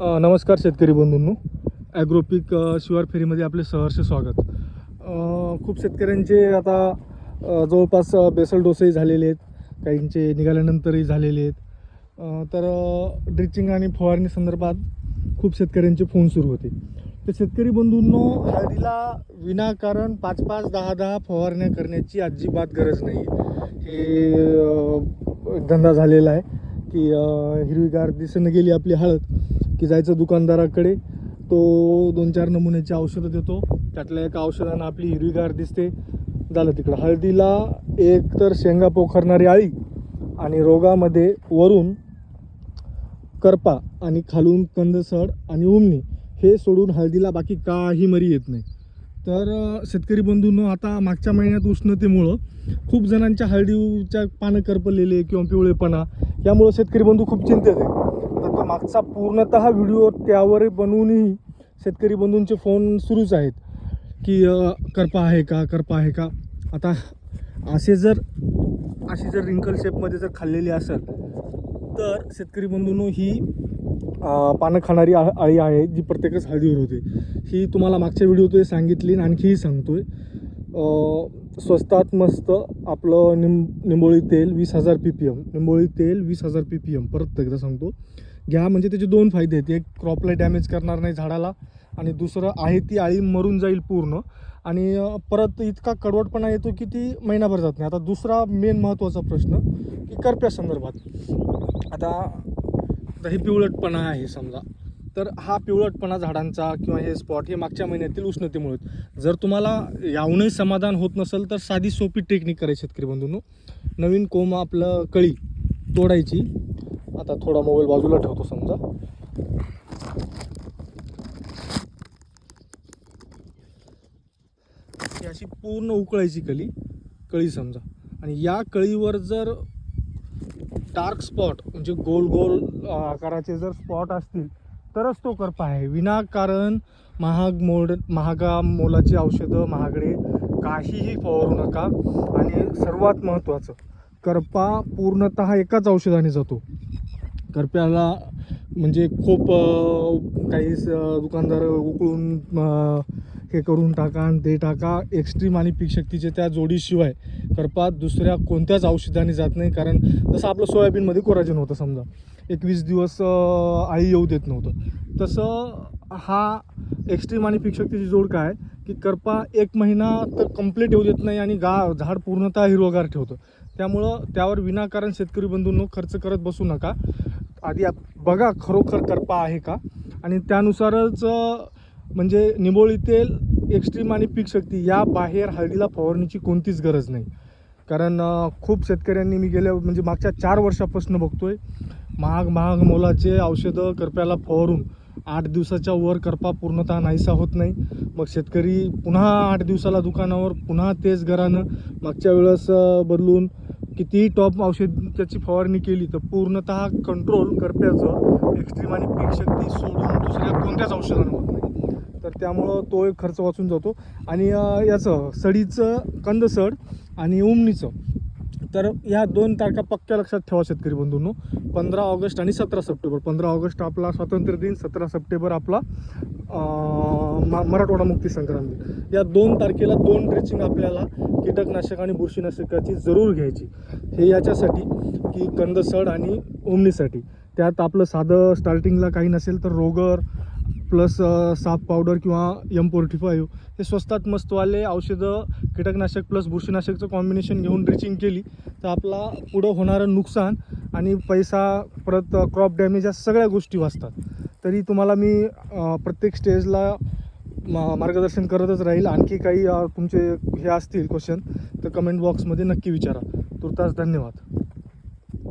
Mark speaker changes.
Speaker 1: नमस्कार शेतकरी बंधूंनो, ॲग्रोपिक शिवार फेरीमध्ये आपले सहर्ष स्वागत. खूप शेतकऱ्यांचे आता जवळपास बेसल डोसही झालेले आहेत, काहींचे निघाल्यानंतरही झालेले आहेत. तर ड्रिचिंग आणि फवारणी संदर्भात खूप शेतकऱ्यांचे फोन सुरू होते. तर शेतकरी बंधूंनो, हळदीला विनाकारण 5-5, 10-10 फवारण्या करण्याची अजिबात गरज नाही. हे धंदा झालेला आहे की हिरवीगार दिसून गेली आपली हळद की जायचं दुकानदाराकडे, तो 2-4 नमुन्याची औषधं देतो, त्यातल्या एका औषधानं आपली हिरवीगार दिसते, झालं तिकडं. हळदीला एक तर शेंगा पोखरणारी अळी आणि रोगामध्ये वरून करपा आणि खालून कंदसड आणि उमणी हे सोडून हळदीला बाकी काही मरी येत नाही. तर शेतकरी बंधूंनो, आता मागच्या महिन्यात उष्णतेमुळं खूप जणांच्या हळदीच्या पानं करपलेले किंवा पिवळेपणा यामुळं शेतकरी बंधू खूप चिंतेत आहे. तर तो मागचा पूर्णतः व्हिडिओ त्यावर बनवूनही शेतकरी बंधूंचे फोन सुरूच आहेत की करपा आहे का, करपा आहे का. आता अशी जर रिंकल शेपमध्ये जर खाल्लेली असेल तर शेतकरी बंधूंनो, ही पानं खाणारी अळी आहे जी प्रत्येकच हळदीवर होते. ही तुम्हाला मागच्या व्हिडिओत सांगितली आणि आणखीही सांगतोय. स्वस्तात मस्त आपलं निंबोळी तेल 20,000 ppm, निंबोळी तेल 20,000 ppm परत एकदा सांगतो घ्या. म्हणजे त्याचे दोन फायदे आहेत. एक, क्रॉपला डॅमेज करणार नाही झाडाला, आणि दुसरं आहे ती अळी मरून जाईल पूर्ण, आणि परत इतका कडवटपणा येतो की ती महिनाभर जात नाही. आता दुसरा मेन महत्त्वाचा प्रश्न की करप्या संदर्भात. आता हे पिवळटपणा आहे समजा, तर हा पिवळटपणा झाडांचा किंवा हे स्पॉट हे मागच्या महिन्यातील उष्णतेमुळे. जर तुम्हाला याहूनही समाधान होत नसेल तर साधी सोपी टेक्निक करायची शेतकरी बंधूंनो. नवीन कोंब आपलं कळी तोडायची. आता थोडा मोबाईल बाजूला ठेवतो समजा. ही अशी पूर्ण उकळायची कळी समजा, आणि या कळीवर जर डार्क स्पॉट म्हणजे गोल गोल आकाराचे जर स्पॉट असतील तरच तो करपा आहे. विनाकारण महागा मोलाची औषधं महागडे काहीही फवारू नका. आणि सर्वात महत्त्वाचं, करपा पूर्णतः एकाच औषधाने जातो. करप्याला म्हणजे खूप काही दुकानदार उकळून हे करून टाका आणि ते टाका. एक्स्ट्रीम आणि पीक शक्तीचे त्या जोडीशिवाय करपा दुसऱ्या कोणत्याच औषधाने जात नाही. कारण जसं आपलं सोयाबीनमध्ये कोराजेन होतं समजा, 21 दिवस अळी येऊ देत नव्हतं, तसं हा एक्स्ट्रीम आणि पीक शक्तीची जोड काय की करपा 1 महिना तर कंप्लीट येऊ देत नाही आणि झाड पूर्णतः हिरवगार ठेवतं. त्यामुळं त्यावर विनाकारण शेतकरी बंधूंनो खर्च करत बसू नका. आधी बघा खरोखर करपा आहे का, आणि त्यानुसारच म्हणजे निंबोळी तेल, एक्स्ट्रीम आणि पीक शक्ती या बाहेर हळदीला फवारणीची कोणतीच गरज नाही. कारण खूप शेतकऱ्यांनी मी म्हणजे मागच्या 4 वर्षापासून बघतोय, महाग मोलाचे औषधं करप्याला फवारून 8 दिवसाच्या वर करपा पूर्णतः नाहीसा होत नाही. मग शेतकरी पुन्हा 8 दिवसाला दुकानावर पुन्हा तेच घरानं मागच्या वेळेस बदलून कितीही टॉप औषध त्याची फवारणी केली तर पूर्णतः कंट्रोल करप्याचं एक्स्ट्रीम आणि पीक शक्ती सोडून दुसऱ्या कोणत्याच औषधानं होत नाही. तर त्यामुळं तो एक खर्च वाचून जातो. आणि याचं सडीचं, कंदसड आणि उमणीचं, तर ह्या 2 तारखा पक्क्या लक्षात ठेवा शेतकरी बंधूंनो. 15 ऑगस्ट आणि 17 सप्टेंबर. 15 ऑगस्ट आपला स्वातंत्र्य दिन, 17 सप्टेंबर आपला मराठवाडा मुक्ती संग्राम दिन. या 2 तारखेला 2 ड्रिचिंग आपल्याला कीटकनाशक आणि बुरशीनाशकाची जरूर घ्यायची. हे याच्यासाठी की कंदसड आणि उमणीसाठी. त्यात आपलं साधं स्टार्टिंगला काही नसेल तर रोगर प्लस साप पावडर किंवा M45 हे स्वस्तात मस्तवाले औषधं, कीटकनाशक प्लस बुरशीनाशकचं कॉम्बिनेशन घेऊन ड्रिचिंग केली तर आपला पुढं होणारं नुकसान आणि पैसा, परत क्रॉप डॅमेज या सगळ्या गोष्टी वाचतात. तरी तुम्हाला मी प्रत्येक स्टेजला मार्गदर्शन करतच राहील. आणखी काही तुमचे हे असतील क्वेश्चन तर कमेंट बॉक्समध्ये नक्की विचारा. तुर्तास धन्यवाद.